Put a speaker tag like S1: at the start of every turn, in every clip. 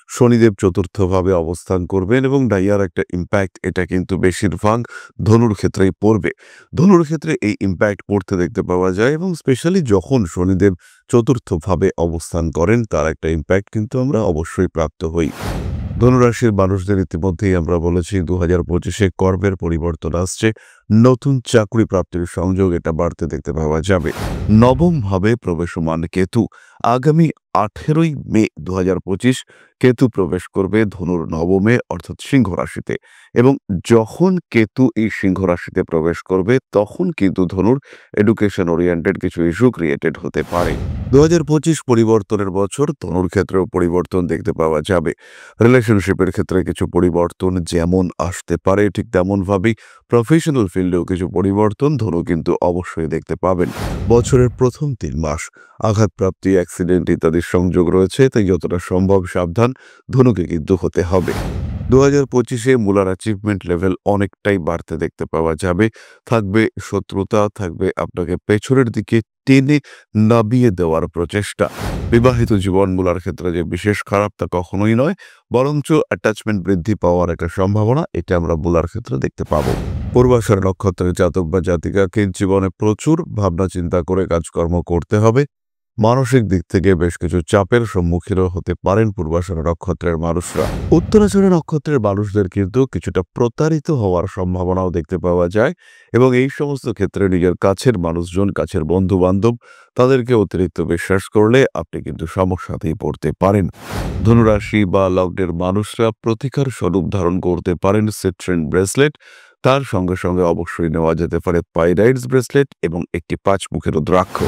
S1: শনিদেব চতুর্থভাবে অবস্থান করবেন এবং ডাইয়ার একটা ইম্প্যাক্ট এটা কিন্তু বেশিরভাগ ধনুর ক্ষেত্রেই পড়বে। ধনুর ক্ষেত্রে এই ইম্প্যাক্ট পড়তে দেখতে পাওয়া যায় এবং স্পেশালি যখন শনিদেব চতুর্থভাবে অবস্থান করেন তার একটা ইম্প্যাক্ট কিন্তু আমরা অবশ্যই প্রাপ্ত হই। ধনুরাশির মানুষদের ইতিমধ্যেই আমরা বলেছি 2025-এ কর্মের পরিবর্তন আসছে, নতুন চাকরি প্রাপ্তির সংযোগ এটা বাড়তে দেখতে পাওয়া যাবে। নবম ভাবে প্রবেশমান কেতু আগামী 18ই মে 2025 কেতু প্রবেশ করবে ধনুর নবমে অর্থাৎ সিংহ রাশিতে এবং যখন কেতু এই সিংহ রাশিতে প্রবেশ করবে তখন কিন্তু ধনুর এডুকেশন ওরিয়েন্টেড কিছু ইস্যু ক্রিয়েটেড হতে পারে। 2025 পরিবর্তনের বছর, ধনুর ক্ষেত্রেও পরিবর্তন দেখতে পাওয়া যাবে। রিলেশনশিপের ক্ষেত্রে কিছু পরিবর্তন যেমন আসতে পারে ঠিক তেমনভাবেই প্রফেশনাল ফিল্ডেও কিছু পরিবর্তন ধনু কিন্তু অবশ্যই দেখতে পাবেন। বছরের প্রথম 3 মাস আঘাতপ্রাপ্তি, অ্যাক্সিডেন্ট ইত্যাদির সংযোগ রয়েছে, তাই যতটা সম্ভব সাবধান ধনুকে কিন্তু হতে হবে। 2025-এ মূলার অ্যাচিভমেন্ট লেভেল অনেকটাই বাড়তে দেখতে পাওয়া যাবে। থাকবে শত্রুতা, থাকবে আপনাকে পেছনের দিকে টেনে নামিয়ে দেওয়ার প্রচেষ্টা। বিবাহিত জীবন মূলার ক্ষেত্রে যে বিশেষ খারাপ তা কখনোই নয়, বরঞ্চ অ্যাটাচমেন্ট বৃদ্ধি পাওয়ার একটা সম্ভাবনা এটা আমরা মূলার ক্ষেত্রে দেখতে পাবো। পূর্বাষাঢ়া নক্ষত্রের জাতক বা জাতিকাকে জীবনে প্রচুর ভাবনা চিন্তা করে কাজকর্ম করতে হবে। মানসিক দিক থেকে বেশ কিছু চাপের সম্মুখীনও হতে পারেন পূর্বাষাঢ়া নক্ষত্রের মানুষরা। উত্তরাষাঢ়া নক্ষত্রের মানুষদের কিন্তু কিছুটা প্রতারিত হওয়ার সম্ভাবনাও দেখতে পাওয়া যায় এবং এই সমস্ত ক্ষেত্রে নিজের কাছের মানুষজন, কাছের বন্ধু বান্ধব তাদেরকে অতিরিক্ত বিশ্বাস করলে আপনি কিন্তু সমস্যাতেই পড়তে পারেন। ধনুরাশি বা লগ্নের মানুষরা প্রতিকার স্বরূপ ধারণ করতে পারেন সিট্রিন ব্রেসলেট, তার সঙ্গে সঙ্গে অবশ্যই নেওয়া যেতে পারে পাইরাইটস ব্রেসলেট এবং একটি 5 মুখের রুদ্রাক্ষ।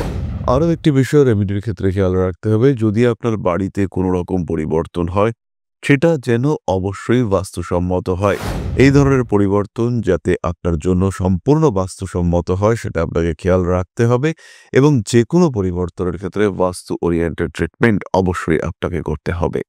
S1: আরও একটি বিষয় রেমেডির ক্ষেত্রে খেয়াল রাখতে হবে, যদি আপনার বাড়িতে কোনো রকম পরিবর্তন হয় সেটা যেন অবশ্যই বাস্তুসম্মত হয়। এই ধরনের পরিবর্তন যাতে আপনার জন্য সম্পূর্ণ বাস্তুসম্মত হয় সেটা আপনাকে খেয়াল রাখতে হবে এবং যে কোনো পরিবর্তনের ক্ষেত্রে বাস্তু ওরিয়েন্টেড ট্রিটমেন্ট অবশ্যই আপনাকে করতে হবে।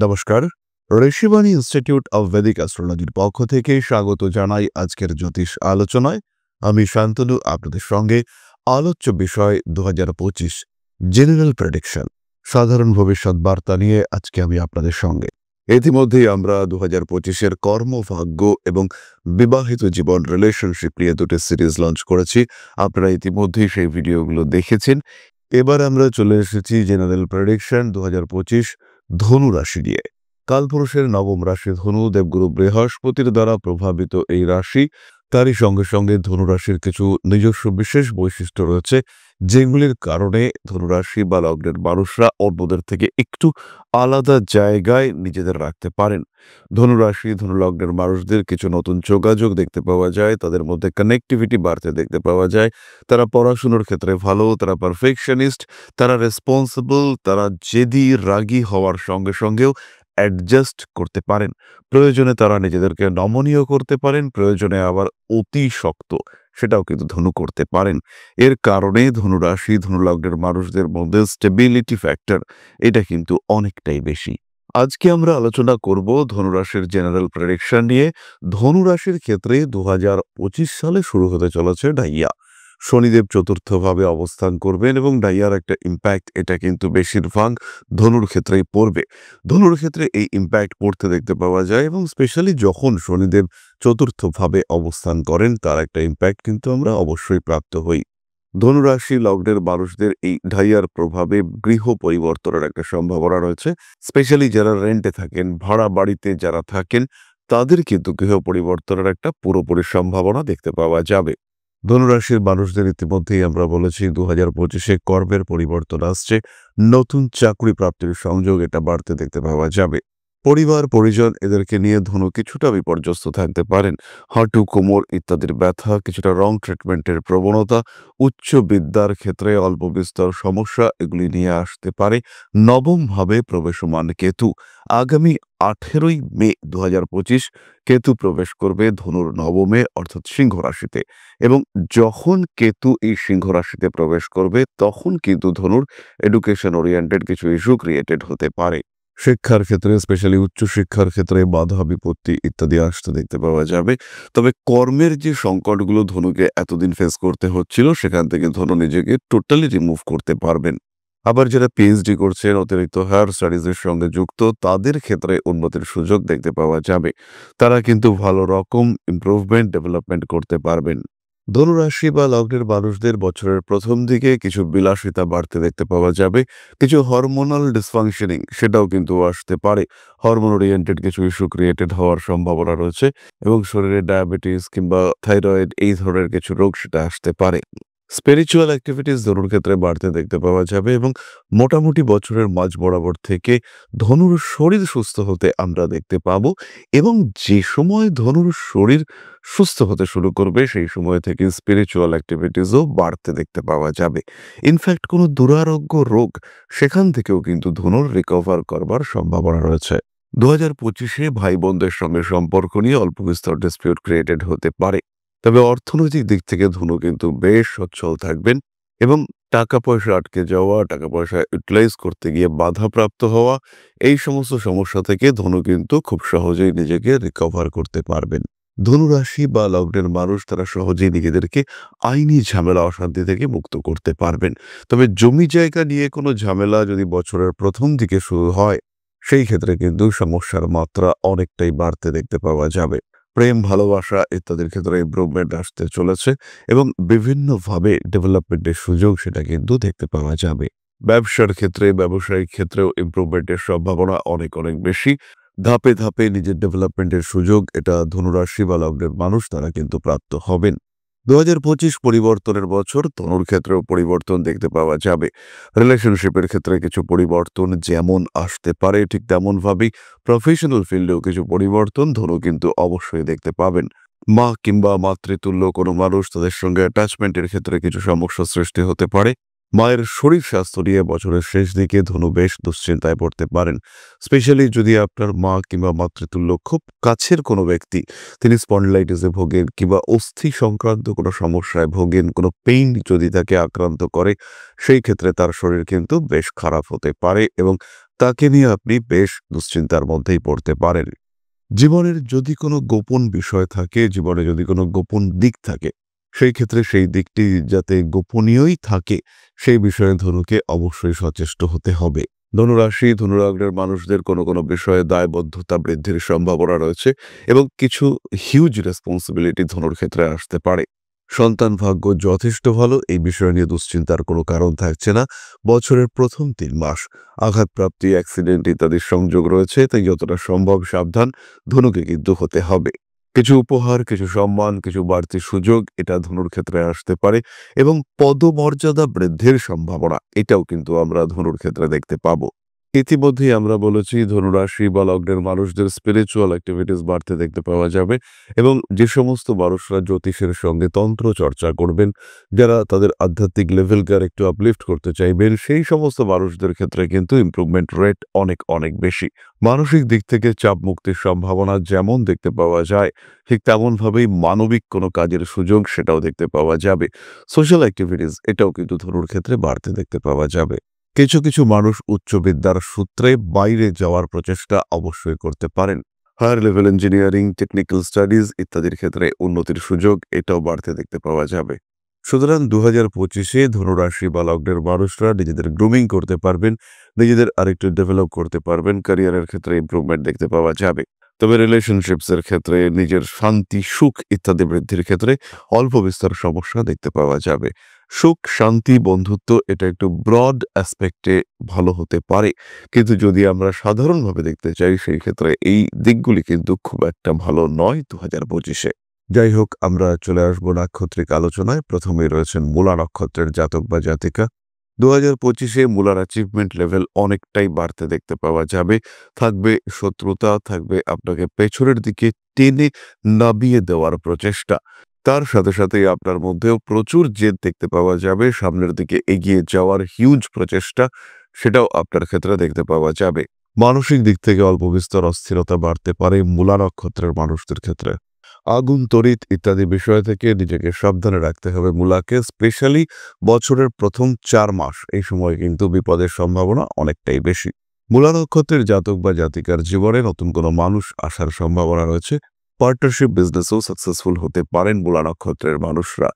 S1: নমস্কার, ঋষিবাণী ইনস্টিটিউট অব ভেদিক অ্যাস্ট্রোলজির পক্ষ থেকে স্বাগত জানাই আজকের জ্যোতিষ আলোচনায়। আমি শান্তনু, আপনাদের সঙ্গে আলোচ্য বিষয় 2025 জেনারেল প্রেডিকশন, সাধারণ ভবিষ্যৎ বার্তা নিয়ে আজকে আমি আপনাদের সঙ্গে। ইতিমধ্যেই আমরা 2025-এর কর্মভাগ্য এবং বিবাহিত জীবন রিলেশনশিপ নিয়ে দুটি সিরিজ লঞ্চ করেছি। আপনারা ইতিমধ্যেই সেই ভিডিওগুলো দেখেছেন। এবার আমরা চলে এসেছি জেনারেল প্রেডিকশন 2025 ধনু রাশি নিয়ে। কালপুরুষের নবম রাশি ধনু, দেবগুরু বৃহস্পতির দ্বারা প্রভাবিত এই রাশি, তারই সঙ্গে সঙ্গে ধনুরাশির কিছু নিজস্ব বিশেষ বৈশিষ্ট্য রয়েছে যেগুলির কারণে ধনুরাশি বা লগ্নের মানুষরা অন্যদের থেকে একটু আলাদা জায়গায় নিজেদের রাখতে পারেন। ধনুরাশি ধনুলগ্নের মানুষদের কিছু নতুন যোগাযোগ দেখতে পাওয়া যায়, তাদের মধ্যে কানেক্টিভিটি বাড়তে দেখতে পাওয়া যায়। তারা পড়াশুনোর ক্ষেত্রে ভালো, তারা পারফেকশনিস্ট, তারা রেসপন্সিবল, তারা জেদি রাগী হওয়ার সঙ্গে সঙ্গেও অ্যাডজাস্ট করতে পারেন। প্রয়োজনে তারা নিজেদেরকে নমনীয় করতে পারেন, প্রয়োজনে আবার অতি শক্ত সেটাও কিন্তু ধনু করতে পারেন। এর কারণে ধনুরাশি ধনুলগ্নের মানুষদের মধ্যে স্টেবিলিটি ফ্যাক্টর এটা কিন্তু অনেকটাই বেশি। আজকে আমরা আলোচনা করব ধনুরাশির জেনারেল প্রেডিকশন নিয়ে। ধনুরাশির ক্ষেত্রে 2025 সালে শুরু হতে চলেছে ডাইয়া। শনিদেব চতুর্থভাবে অবস্থান করবেন এবং ডাইয়ার একটা ইম্প্যাক্ট এটা কিন্তু বেশিরভাগ ধনুর ক্ষেত্রেই পড়বে। ধনুর ক্ষেত্রে এই ইম্প্যাক্ট পড়তে দেখতে পাওয়া যায় এবং স্পেশালি যখন শনিদেব চতুর্থভাবে অবস্থান করেন তার একটা ইম্প্যাক্ট কিন্তু আমরা অবশ্যই প্রাপ্ত হই। ধনুরাশি লগ্নের মানুষদের এই ডাইয়ার প্রভাবে গৃহ পরিবর্তনের একটা সম্ভাবনা রয়েছে। স্পেশালি যারা রেন্টে থাকেন, ভাড়া বাড়িতে যারা থাকেন, তাদের কিন্তু গৃহ পরিবর্তনের একটা পুরোপুরি সম্ভাবনা দেখতে পাওয়া যাবে। ধনুরাশির মানুষদের ইতিমধ্যেই আমরা বলেছি 2025-এ কর্মের পরিবর্তন আসছে, নতুন চাকরি প্রাপ্তির সংযোগ এটা বাড়তে দেখতে পাওয়া যাবে। পরিবার পরিজন এদেরকে নিয়ে ধনু কিছুটা বিপর্যস্ত থাকতে পারেন। হাঁটু কোমর ইত্যাদির ব্যথা, কিছুটা রং ট্রিটমেন্টের প্রবণতা, উচ্চ বিদ্যার ক্ষেত্রে অল্প বিস্তর সমস্যা এগুলি নিয়ে আসতে পারে। নবম ভাবে প্রবেশমান কেতু আগামী 18ই মে 2025 কেতু প্রবেশ করবে ধনুর নবমে অর্থাৎ সিংহ রাশিতে, এবং যখন কেতু এই সিংহ রাশিতে প্রবেশ করবে তখন কিন্তু ধনুর এডুকেশন ওরিয়েন্টেড কিছু ইস্যু ক্রিয়েটেড হতে পারে। শিক্ষার ক্ষেত্রে স্পেশালি উচ্চশিক্ষার ক্ষেত্রে বাধা বিপত্তি ইত্যাদি আসতে দেখতে পাওয়া যাবে। তবে কর্মের যে সংকটগুলো ধনুকে এতদিন ফেস করতে হচ্ছিল সেখান থেকে ধনু নিজেকে টোটালি রিমুভ করতে পারবেন। আবার যারা পিএইচডি করছেন, অতিরিক্ত হায়ার স্টাডিজের সঙ্গে যুক্ত, তাদের ক্ষেত্রে উন্নতির সুযোগ দেখতে পাওয়া যাবে। তারা কিন্তু ভালো রকম ইমপ্রুভমেন্ট ডেভেলপমেন্ট করতে পারবেন। ধনুরাশি বা লগ্নের মানুষদের বছরের প্রথম দিকে কিছু বিলাসিতা বাড়তে দেখতে পাওয়া যাবে। কিছু হরমোনাল ডিসফাংশনিং সেটাও কিন্তু আসতে পারে। হরমোন ওরিয়েন্টেড কিছু ইস্যু ক্রিয়েটেড হওয়ার সম্ভাবনা রয়েছে, এবং শরীরে ডায়াবেটিস কিংবা থাইরয়েড এই ধরনের কিছু রোগ সেটা আসতে পারে। স্পিরিচুয়াল অ্যাক্টিভিটিস ধনুর ক্ষেত্রে বাড়তে দেখতে পাওয়া যাবে, এবং মোটামুটি বছরের মাঝ বরাবর থেকে ধনুর শরীর সুস্থ হতে আমরা দেখতে পাবো। এবং যে সময় ধনুর শরীর সুস্থ হতে শুরু করবে সেই সময় থেকে স্পিরিচুয়াল অ্যাক্টিভিটিসও বাড়তে দেখতে পাওয়া যাবে। ইনফ্যাক্ট কোনো দুরারোগ্য রোগ সেখান থেকেও কিন্তু ধনুর রিকভার করবার সম্ভাবনা রয়েছে। 2025-এ ভাই বোনদের সঙ্গে সম্পর্ক নিয়ে অল্প বিস্তর ডিসপিউট ক্রিয়েটেড হতে পারে। তবে অর্থনৈতিক দিক থেকে ধনু কিন্তু বেশ সচ্ছল থাকবেন, এবং টাকা পয়সা আটকে যাওয়া, টাকা পয়সা ইউটিলাইজ করতে গিয়ে বাধাপ্রাপ্ত হওয়া, এই সমস্ত সমস্যা থেকে ধনু কিন্তু খুব সহজেই নিজেকে রিকভার করতে পারবেন। ধনুরাশি বা লগ্নের মানুষ তারা সহজেই নিজেদেরকে আইনি ঝামেলা অশান্তি থেকে মুক্ত করতে পারবেন। তবে জমি জায়গা নিয়ে কোনো ঝামেলা যদি বছরের প্রথম দিকে শুরু হয় সেই ক্ষেত্রে কিন্তু সমস্যার মাত্রা অনেকটাই বাড়তে দেখতে পাওয়া যাবে। প্রেম ভালোবাসা ইত্যাদির ক্ষেত্রে ইমপ্রুভমেন্ট আসতে চলেছে, এবং বিভিন্নভাবে ডেভেলপমেন্টের সুযোগ সেটা কিন্তু দেখতে পাওয়া যাবে। ব্যবসার ক্ষেত্রে ব্যবসায়িক ক্ষেত্রেও ইমপ্রুভমেন্টের সম্ভাবনা অনেক অনেক বেশি। ধাপে ধাপে নিজের ডেভেলপমেন্টের সুযোগ এটা ধনুরাশি বা লগ্নের মানুষ তারা কিন্তু প্রাপ্ত হবেন। 2025 পরিবর্তনের বছর, ধনুর ক্ষেত্রেও পরিবর্তন দেখতে পাওয়া যাবে। রিলেশনশিপের ক্ষেত্রে কিছু পরিবর্তন যেমন আসতে পারে, ঠিক তেমনভাবেই প্রফেশনাল ফিল্ডেও কিছু পরিবর্তন ধনু কিন্তু অবশ্যই দেখতে পাবেন। মা কিংবা মাতৃতুল্য কোনো মানুষ তাদের সঙ্গে অ্যাটাচমেন্টের ক্ষেত্রে কিছু সমস্যা সৃষ্টি হতে পারে। মায়ের শরীর স্বাস্থ্য নিয়ে বছরের শেষ দিকে ধনু বেশ দুশ্চিন্তায় পড়তে পারেন। স্পেশালি যদি আপনার মা কিংবা মাতৃতুল্য খুব কাছের কোনো ব্যক্তি তিনি স্পন্ডিলাইটিসে ভোগেন কিংবা অস্থি সংক্রান্ত কোনো সমস্যায় ভোগেন, কোনো পেইন যদি তাকে আক্রান্ত করে, সেই ক্ষেত্রে তার শরীর কিন্তু বেশ খারাপ হতে পারে, এবং তাকে নিয়ে আপনি বেশ দুশ্চিন্তার মধ্যেই পড়তে পারেন। জীবনের যদি কোনো গোপন বিষয় থাকে, জীবনে যদি কোনো গোপন দিক থাকে, সেই ক্ষেত্রে সেই দিকটি যাতে গোপনীয়ই থাকে সেই বিষয়ে ধনুকে অবশ্যই সচেষ্ট হতে হবে। ধনুরাশি ধনুলগ্নের মানুষদের কোনো কোনো বিষয়ে দায়বদ্ধতা বৃদ্ধির সম্ভাবনা রয়েছে, এবং কিছু হিউজ রেসপন্সিবিলিটি ধনুর ক্ষেত্রে আসতে পারে। সন্তান ভাগ্য যথেষ্ট ভালো, এই বিষয় নিয়ে দুশ্চিন্তার কোনো কারণ থাকছে না। বছরের প্রথম 3 মাস আঘাতপ্রাপ্তি, অ্যাক্সিডেন্ট ইত্যাদির সংযোগ রয়েছে, তাই যতটা সম্ভব সাবধান ধনুকে কিন্তু হতে হবে। কিছু উপহার, কিছু সম্মান, কিছু বাড়তি সুযোগ এটা ধনুর ক্ষেত্রে আসতে পারে, এবং পদমর্যাদা বৃদ্ধির সম্ভাবনা এটাও কিন্তু আমরা ধনুর ক্ষেত্রে দেখতে পাবো। ইতিমধ্যেই আমরা বলেছি ধনুরাশি বা লগ্নের মানুষদের স্পিরিচুয়াল অ্যাক্টিভিটিস বাড়তে দেখতে পাওয়া যাবে, এবং যে সমস্ত মানুষরা জ্যোতিষের সঙ্গে তন্ত্র চর্চা করবেন, যারা তাদের আধ্যাত্মিক লেভেলকে আর একটু আপলিফট করতে চাইবেন, সেই সমস্ত মানুষদের ক্ষেত্রে কিন্তু ইমপ্রুভমেন্ট রেট অনেক অনেক বেশি। মানসিক দিক থেকে চাপ মুক্তির সম্ভাবনা যেমন দেখতে পাওয়া যায়, ঠিক তেমনভাবেই মানবিক কোনো কাজের সুযোগ সেটাও দেখতে পাওয়া যাবে। সোশ্যাল অ্যাক্টিভিটিস এটাও কিন্তু ধনুর ক্ষেত্রে বাড়তে দেখতে পাওয়া যাবে। কিছু কিছু মানুষ উচ্চ বিদ্যার সূত্রে বাইরে যাওয়ার প্রচেষ্টা অবশ্যই করতে পারেন। Higher level engineering, technical studies ইত্যাদির ক্ষেত্রে উন্নতির সুযোগ এটাও বাড়তে দেখতে পাওয়া যাবে। সুতরাং 2025-এ ধনুরাশি বা লগ্নের মানুষরা নিজেদের গ্রুমিং করতে পারবেন, নিজেদের আরেকটু ডেভেলপ করতে পারবেন, ক্যারিয়ারের ক্ষেত্রে ইমপ্রুভমেন্ট দেখতে পাওয়া যাবে। তবে রিলেশনশিপসের ক্ষেত্রে নিজের শান্তি সুখ ইত্যাদি বৃদ্ধির ক্ষেত্রে অল্প বিস্তর সমস্যা দেখতে পাওয়া যাবে। সুখ শান্তি বন্ধুত্ব এটা একটু ব্রড অ্যাসপেক্টে ভালো হতে পারে, কিন্তু যদি আমরা সাধারণভাবে দেখতে চাই সেই ক্ষেত্রে এই দিকগুলি কিন্তু খুব একটা ভালো নয় 2025-এ। যাই হোক, আমরা চলে আসবো নাক্ষত্রিক আলোচনায়। প্রথমেই রয়েছেন মূলা নক্ষত্রের জাতক বা জাতিকা। 2025-এ মূলার অ্যাচিভমেন্ট লেভেল অনেকটাই বাড়তে দেখতে পাওয়া যাবে। থাকবে শত্রুতা, থাকবে আপনাকে পেছনের দিকে টেনে নামিয়ে দেওয়ার প্রচেষ্টা। তার সাথে সাথেই আপনার মধ্যেও প্রচুর জেদ দেখতে পাওয়া যাবে। সামনের দিকে এগিয়ে যাওয়ার হিউজ প্রচেষ্টা, সেটাও আপনার ক্ষেত্রে দেখতে পাওয়া যাবে। মানসিক দিক থেকে অল্প বিস্তর অস্থিরতা বাড়তে পারে মূলা নক্ষত্রের মানুষদের ক্ষেত্রে। আগুন, তড়িৎ ইত্যাদি বিষয় থেকে নিজেকে সাবধানে রাখতে হবে মূলাকে। স্পেশালি বছরের প্রথম 4 মাস এই সময় কিন্তু বিপদের সম্ভাবনা অনেকটাই বেশি। মূলা নক্ষত্রের জাতক বা জাতিকার জীবনে নতুন কোনো মানুষ আসার সম্ভাবনা রয়েছে। পার্টনারশিপ বিজনেসেও সাকসেসফুল হতে পারেন মূলা নক্ষত্রের মানুষরা।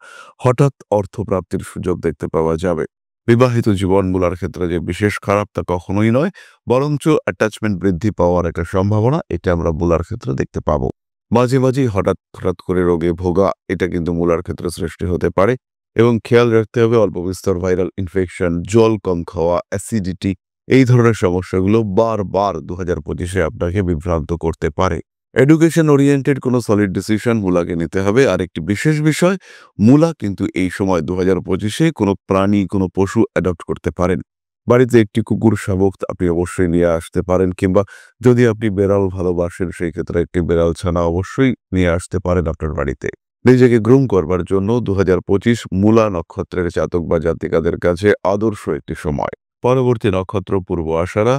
S1: হঠাৎ অর্থপ্রাপ্তির সুযোগ দেখতে পাওয়া যাবে। বিবাহিত জীবন মূলার ক্ষেত্রে যে বিশেষ খারাপ তা কখনোই নয়, বরঞ্চ অ্যাটাচমেন্ট বৃদ্ধি পাওয়ার একটা সম্ভাবনা এটা আমরা মূলার ক্ষেত্রে দেখতে পাবো। মাঝে মাঝেই হঠাৎ হঠাৎ করে রোগে ভোগা এটা কিন্তু মূলার ক্ষেত্রে সৃষ্টি হতে পারে এবং খেয়াল রাখতে হবে অল্প বিস্তর ভাইরাল ইনফেকশন, জল কম খাওয়া, অ্যাসিডিটি এই ধরনের সমস্যাগুলো বারবার 2025-এ আপনাকে বিভ্রান্ত করতে পারে। এডুকেশন ওরিয়েন্টেড কোনো সলিড ডিসিশন মূলাকে নিতে হবে। আর একটি বিশেষ বিষয়, মূলা কিন্তু এই সময় 2025-এ কোনো প্রাণী, কোনো পশু অ্যাডপ্ট করতে পারেন। বাড়িতে একটি কুকুর শাবক আপনি অবশ্যই নিয়ে আসতে পারেন, কিংবা যদি আপনি বেড়াল ভালোবাসেন সেই ক্ষেত্রে একটি বেড়াল ছানা অবশ্যই নিয়ে আসতে পারেন আপনার বাড়িতে। নিজেকে গ্রুম করবার জন্য 2025 মূলা নক্ষত্রের জাতক বা জাতিকাদের কাছে আদর্শ একটি সময়। পরবর্তী নক্ষত্র পূর্ব আষাঢ়া।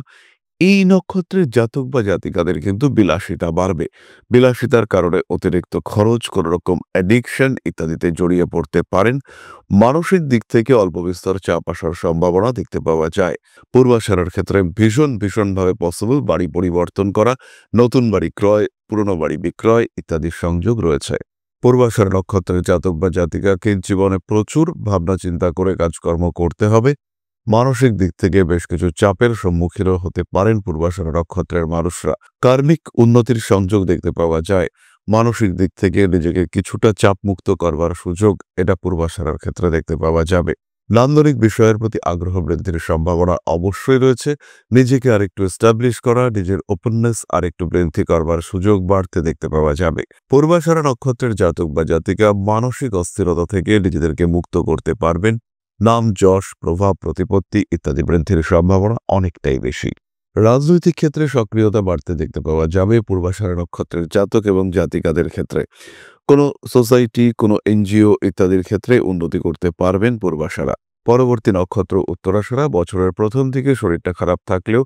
S1: এই নক্ষত্রের জাতক বা জাতিকাদের কিন্তু বিলাসিতা বাড়বে। বিলাসিতার কারণে অতিরিক্ত খরচ, কোন রকম অ্যাডিকশন ইত্যাদিতে জড়িয়ে পড়তে পারেন। মানসিক দিক থেকে অল্প বিস্তর চাপ আসার সম্ভাবনা দেখতে পাওয়া যায়। পূর্বাষাঢ়ার ক্ষেত্রে ভীষণভাবে পসিবল বাড়ি পরিবর্তন করা, নতুন বাড়ি ক্রয়, পুরনো বাড়ি বিক্রয় ইত্যাদির সংযোগ রয়েছে। পূর্বাষাঢ়া নক্ষত্রের জাতক বা জাতিকাকে জীবনে প্রচুর ভাবনা চিন্তা করে কাজকর্ম করতে হবে। মানসিক দিক থেকে বেশ কিছু চাপের সম্মুখীনও হতে পারেন পূর্বাষাঢ়া নক্ষত্রের মানুষরা। কার্মিক উন্নতির সংযোগ দেখতে পাওয়া যায়। মানসিক দিক থেকে নিজেকে কিছুটা চাপমুক্ত করবার সুযোগ এটা পূর্বাষাঢ়ার ক্ষেত্রে দেখতে পাওয়া যাবে। নান্দনিক বিষয়ের প্রতি আগ্রহ বৃদ্ধির সম্ভাবনা অবশ্যই রয়েছে। নিজেকে আরেকটু এস্টাবলিশ করা, নিজের ওপেননেস আরেকটু বৃদ্ধি করবার সুযোগ বাড়তে দেখতে পাওয়া যাবে। পূর্বাষাঢ়া নক্ষত্রের জাতক বা জাতিকা মানসিক অস্থিরতা থেকে নিজেদেরকে মুক্ত করতে পারবেন। নাম, যশ, প্রভাব, প্রতিপত্তি ইত্যাদি বৃদ্ধির সম্ভাবনা অনেকটাই বেশি। রাজনৈতিক ক্ষেত্রে সক্রিয়তা বাড়তে দেখতে পাওয়া যাবে পূর্বাষাঢ়া নক্ষত্রের জাতক এবং জাতিকাদের ক্ষেত্রে। কোনো সোসাইটি, কোনো এনজিও ইত্যাদির ক্ষেত্রে উন্নতি করতে পারবেন পূর্বাষাঢ়া। পরবর্তী নক্ষত্র উত্তরাষাঢ়া। বছরের প্রথম দিকে শরীরটা খারাপ থাকলেও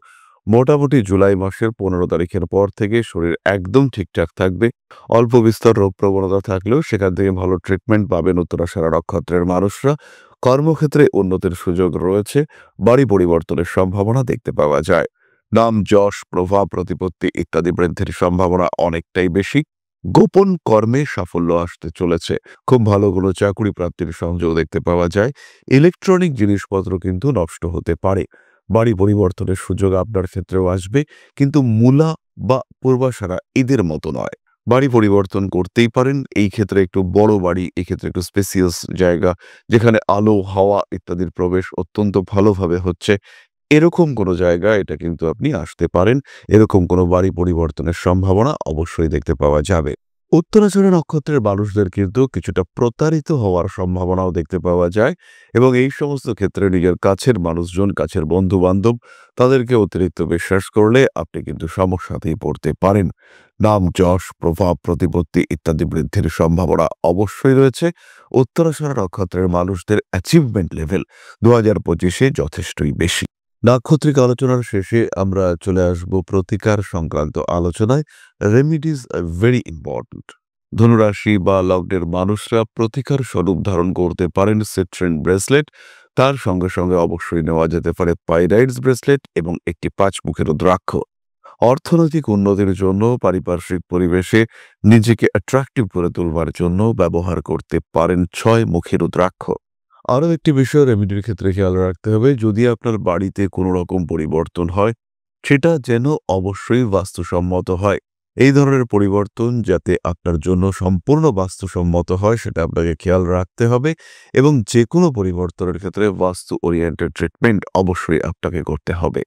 S1: মোটামুটি জুলাই মাসের 15 তারিখের পর থেকে শরীর একদম ঠিকঠাক থাকবে। অল্প বিস্তর রোগ প্রবণতা থাকলেও সেখান থেকে ভালো ট্রিটমেন্ট পাবেন উত্তরাষাঢ়া নক্ষত্রের মানুষরা। কর্মক্ষেত্রে উন্নতির সুযোগ রয়েছে। বাড়ি পরিবর্তনের সম্ভাবনা দেখতে পাওয়া যায়। নাম, যশ, প্রভাব, প্রতিপত্তি ইত্যাদি বৃদ্ধির সম্ভাবনা অনেকটাই বেশি। গোপন কর্মে সাফল্য আসতে চলেছে। খুব ভালো কোনো চাকরি প্রাপ্তির সংযোগ দেখতে পাওয়া যায়। ইলেকট্রনিক জিনিসপত্র কিন্তু নষ্ট হতে পারে। বাড়ি পরিবর্তনের সুযোগ আপনার ক্ষেত্রেও আসবে, কিন্তু মূলা বা পূর্বাষাঢ়া এদের মতো নয়। বাড়ি পরিবর্তন করতেই পারেন। এই ক্ষেত্রে একটু বড় বাড়ি, এই ক্ষেত্রে একটু স্পেসিয়াস জায়গা, যেখানে আলো, হাওয়া ইত্যাদির প্রবেশ অত্যন্ত ভালোভাবে হচ্ছে, এরকম কোনো জায়গা এটা কিন্তু আপনি আসতে পারেন। এরকম কোনো বাড়ি পরিবর্তনের সম্ভাবনা অবশ্যই দেখতে পাওয়া যাবে। উত্তরাষাঢ়া নক্ষত্রের মানুষদের কিন্তু কিছুটা প্রতারিত হওয়ার সম্ভাবনাও দেখতে পাওয়া যায় এবং এই সমস্ত ক্ষেত্রে নিজের কাছের মানুষজন, কাছের বন্ধু বান্ধব তাদেরকে অতিরিক্ত বিশ্বাস করলে আপনি কিন্তু সমস্যাতেই পড়তে পারেন। নাম, যশ, প্রভাব, প্রতিপত্তি ইত্যাদি বৃদ্ধির সম্ভাবনা অবশ্যই রয়েছে। উত্তরাষাঢ়া নক্ষত্রের মানুষদের অ্যাচিভমেন্ট লেভেল 2025-এ যথেষ্টই বেশি। নাক্ষত্রিক আলোচনার শেষে আমরা চলে আসব প্রতিকার সংক্রান্ত আলোচনায়। Remedies are very important. ধনুরাশি বা লগ্নের মানুষরা প্রতিকার স্বরূপ ধারণ করতে পারেন সিট্রিন ব্রেসলেট। তার সঙ্গে সঙ্গে অবশ্যই নেওয়া যেতে পারে পাইরাইডস ব্রেসলেট এবং একটি 5 মুখের রুদ্রাক্ষ। অর্থনৈতিক উন্নতির জন্য, পারিপার্শ্বিক পরিবেশে নিজেকে অ্যাট্রাকটিভ করে তুলবার জন্য ব্যবহার করতে পারেন 6 মুখের রুদ্রাক্ষ। আরও একটি বিষয় রেমিডির ক্ষেত্রে খেয়াল রাখতে হবে, যদি আপনার বাড়িতে কোনো রকম পরিবর্তন হয় সেটা যেন অবশ্যই বাস্তুসম্মত হয়। এই ধরনের পরিবর্তন যাতে আপনার জন্য সম্পূর্ণ বাস্তুসম্মত হয় সেটা আপনাকে খেয়াল রাখতে হবে এবং যে কোনো পরিবর্তনের ক্ষেত্রে বাস্তু ওরিয়েন্টেড ট্রিটমেন্ট অবশ্যই আপনাকে করতে হবে।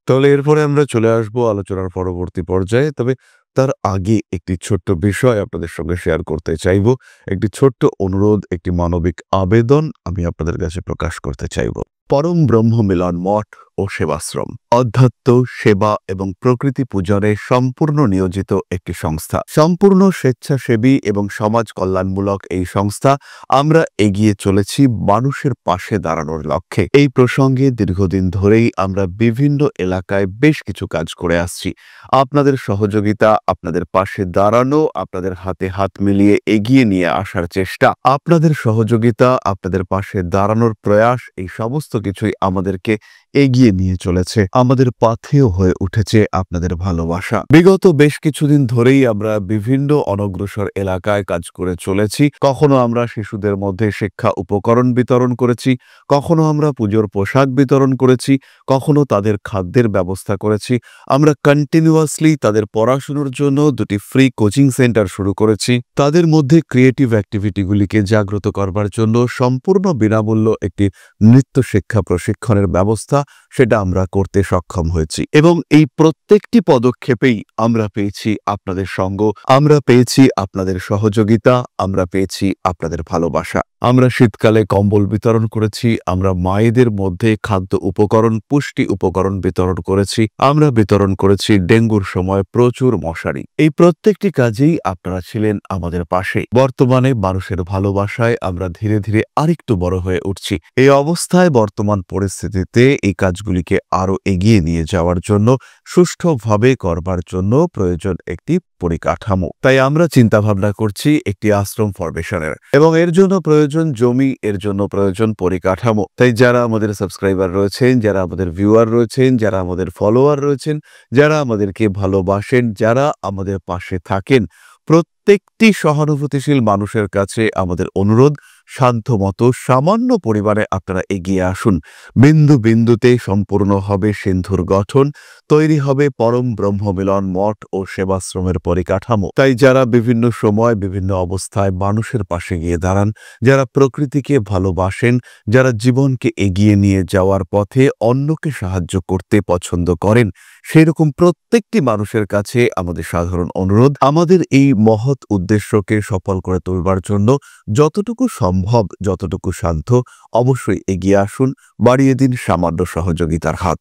S1: তাহলে এরপরে আমরা চলে আসবো আলোচনার পরবর্তী পর্যায়ে। তবে তার আগে একটি ছোট্ট বিষয় আপনাদের সঙ্গে শেয়ার করতে চাইব। একটি ছোট্ট অনুরোধ, একটি মানবিক আবেদন আমি আপনাদের কাছে প্রকাশ করতে চাইব। পরম ব্রহ্ম মিলন মঠ ও সেবাশ্রম অধ্যাত্ম, সেবা এবং প্রকৃতি পূজনে সম্পূর্ণ নিয়োজিত একটি সংস্থা। সম্পূর্ণ স্বেচ্ছাসেবী এবং সমাজ কল্যাণমূলক এই সংস্থা আমরা এগিয়ে চলেছি মানুষের পাশে দাঁড়ানোর লক্ষ্যে। এই প্রসঙ্গে দীর্ঘদিন ধরেই আমরা বিভিন্ন এলাকায় বেশ কিছু কাজ করে আসছি। আপনাদের সহযোগিতা, আপনাদের পাশে দাঁড়ানো, আপনাদের হাতে হাত মিলিয়ে এগিয়ে নিয়ে আসার চেষ্টা, আপনাদের সহযোগিতা, আপনাদের পাশে দাঁড়ানোর প্রয়াস, এই সমস্ত কিছুই আমাদেরকে এগিয়ে নিয়ে চলেছে। আমাদের পাথেয় হয়ে উঠেছে আপনাদের ভালোবাসা। বিগত বেশ কিছুদিন ধরেই আমরা বিভিন্ন অনগ্রসর এলাকায় কাজ করে চলেছি। কখনো আমরা শিশুদের মধ্যে শিক্ষা উপকরণ বিতরণ করেছি, কখনো আমরা পুজোর পোশাক বিতরণ করেছি, কখনো তাদের খাদ্যের ব্যবস্থা করেছি। আমরা কন্টিনিউয়াসলি তাদের পড়াশোনার জন্য 2টি ফ্রি কোচিং সেন্টার শুরু করেছি। তাদের মধ্যে ক্রিয়েটিভ অ্যাক্টিভিটিগুলিকে জাগ্রত করবার জন্য সম্পূর্ণ বিনামূল্য একটি নৃত্য শিক্ষা প্রশিক্ষণের ব্যবস্থা, সেটা আমরা করতে সক্ষম হয়েছি। এবং এই প্রত্যেকটি পদক্ষেপেই আমরা পেয়েছি আপনাদের সঙ্গ, আমরা পেয়েছি আপনাদের সহযোগিতা, আমরা পেয়েছি আপনাদের ভালোবাসা। আমরা শীতকালে কম্বল বিতরণ করেছি, আমরা মায়েদের মধ্যে খাদ্য উপকরণ, পুষ্টি উপকরণ বিতরণ করেছি, আমরা বিতরণ করেছি ডেঙ্গুর সময় প্রচুর মশারি। এই প্রত্যেকটি কাজেই আপনারা ছিলেন আমাদের পাশে। বর্তমানে মানুষের ভালোবাসায় আমরা ধীরে ধীরে আরেকটু বড় হয়ে উঠছি। এই অবস্থায় বর্তমান পরিস্থিতিতে এই কাজগুলিকে আরো এগিয়ে নিয়ে যাওয়ার জন্য, সুষ্ঠুভাবে করবার জন্য প্রয়োজন একটি পরিকাঠামো। তাই আমরা চিন্তা ভাবনা করছি একটি আশ্রম ফরমেশনের, এবং এর জন্য প্রয়োজন জমি, এর জন্য প্রয়োজন পরিকাঠামো। তাই যারা আমাদের সাবস্ক্রাইবার রয়েছেন, যারা আমাদের ভিউয়ার রয়েছেন, যারা আমাদের ফলোয়ার রয়েছেন, যারা আমাদেরকে ভালোবাসেন, যারা আমাদের পাশে থাকেন, প্রত্যেকটি সহানুভূতিশীল মানুষের কাছে আমাদের অনুরোধ, সাধ্যমতো সামান্য পরিমাণে আপনারা এগিয়ে আসুন। বিন্দু বিন্দুতে সম্পূর্ণ হবে সিন্ধুর গঠন, তৈরি হবে পরম ব্রহ্মমিলন মঠ ও সেবাশ্রমের পরিকাঠামো। তাই যারা বিভিন্ন সময় বিভিন্ন অবস্থায় মানুষের পাশে গিয়ে দাঁড়ান, যারা প্রকৃতিকে ভালোবাসেন, যারা জীবনকে এগিয়ে নিয়ে যাওয়ার পথে অন্যকে সাহায্য করতে পছন্দ করেন, সেরকম প্রত্যেকটি মানুষের কাছে আমাদের সাধারণ অনুরোধ, আমাদের এই মহৎ উদ্দেশ্যকে সফল করে তুলবার জন্য যতটুকু সম্ভব, যতটুকু সাধ্য, অবশ্যই এগিয়ে আসুন, বাড়িয়ে দিন সামান্য সহযোগিতার হাত।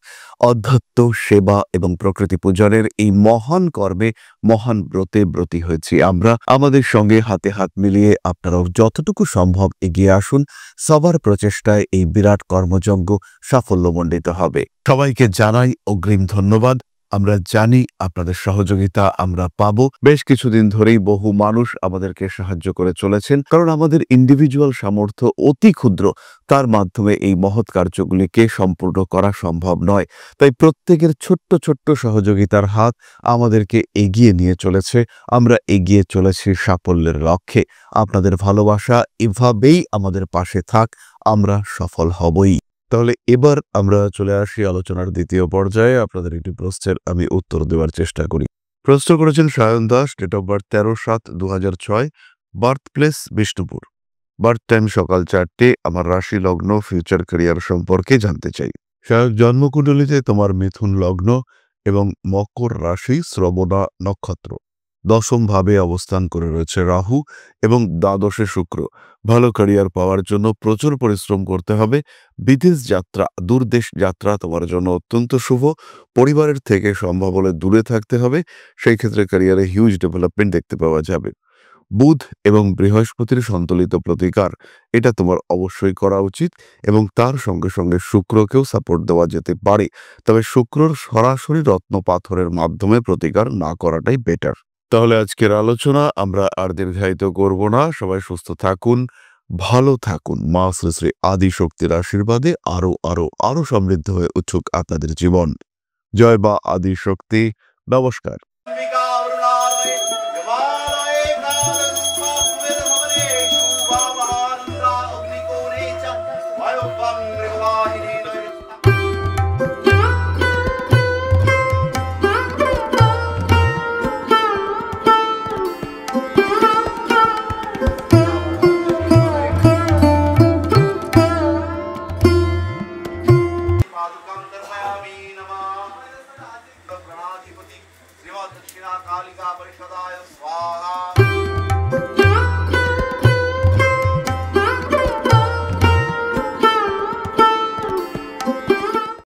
S1: অধ্যাত্ম, সেবা এবং প্রকৃতি পূজনের এই মহান কর্মে, মহান ব্রতে ব্রতী হয়েছি আমরা। আমাদের সঙ্গে হাতে হাত মিলিয়ে আপনারাও যতটুকু সম্ভব এগিয়ে আসুন। সবার প্রচেষ্টায় এই বিরাট কর্মযজ্ঞ সাফল্যমণ্ডিত হবে। সবাইকে জানাই অগ্রিম ধন্যবাদ। আমরা জানি আপনাদের সহযোগিতা আমরা পাবো। বেশ কিছুদিন ধরেই বহু মানুষ আমাদেরকে সাহায্য করে চলেছেন, কারণ আমাদের ইন্ডিভিজুয়াল সামর্থ্য অতি ক্ষুদ্র, তার মাধ্যমে এই মহৎ কার্যগুলিকে সম্পূর্ণ করা সম্ভব নয়। তাই প্রত্যেকের ছোট্ট ছোট্ট সহযোগিতার হাত আমাদেরকে এগিয়ে নিয়ে চলেছে। আমরা এগিয়ে চলেছি সাফল্যের লক্ষ্যে। আপনাদের ভালোবাসা এভাবেই আমাদের পাশে থাক, আমরা সফল হবই। তাহলে এবার আমরা চলে আসি আলোচনার দ্বিতীয় পর্যায়ে। আপনাদের একটি প্রশ্নের আমি উত্তর দেওয়ার চেষ্টা করি। প্রশ্ন করেছেন Sayan Das, date of birth 13/7/2006, birth place Bishnupur, birth time সকাল 4টে। আমার রাশি, লগ্ন, ফিউচার ক্যারিয়ার সম্পর্কে জানতে চাই। সায়ন, জন্মকুণ্ডলিতে তোমার মিথুন লগ্ন এবং মকর রাশি, শ্রবণা নক্ষত্র। 10ম ভাবে অবস্থান করে রয়েছে রাহু এবং দ্বাদশে শুক্র। ভালো ক্যারিয়ার পাওয়ার জন্য প্রচুর পরিশ্রম করতে হবে। বিদেশ যাত্রা, দূরদেশ যাত্রা তোমার জন্য অত্যন্ত শুভ। পরিবারের থেকে সম্ভব হলে দূরে থাকতে হবে, সেই ক্ষেত্রে ক্যারিয়ারে হিউজ ডেভেলপমেন্ট দেখতে পাওয়া যাবে। বুধ এবং বৃহস্পতির সন্তুলিত প্রতিকার, এটা তোমার অবশ্যই করা উচিত, এবং তার সঙ্গে সঙ্গে শুক্রকেও সাপোর্ট দেওয়া যেতে পারে। তবে শুক্রর সরাসরি রত্ন পাথরের মাধ্যমে প্রতিকার না করাটাই বেটার। তাহলে আজকের আলোচনা আমরা আর দীর্ঘায়িত করব না। সবাই সুস্থ থাকুন, ভালো থাকুন। মা শ্রী শ্রী আদি শক্তির আশীর্বাদে আরো আরো আরো সমৃদ্ধ হয়ে উঠুক আপনাদের জীবন। জয় বা আদি শক্তি। নমস্কার।
S2: दक्षिणा कालिका परिषदाय स्वाहा।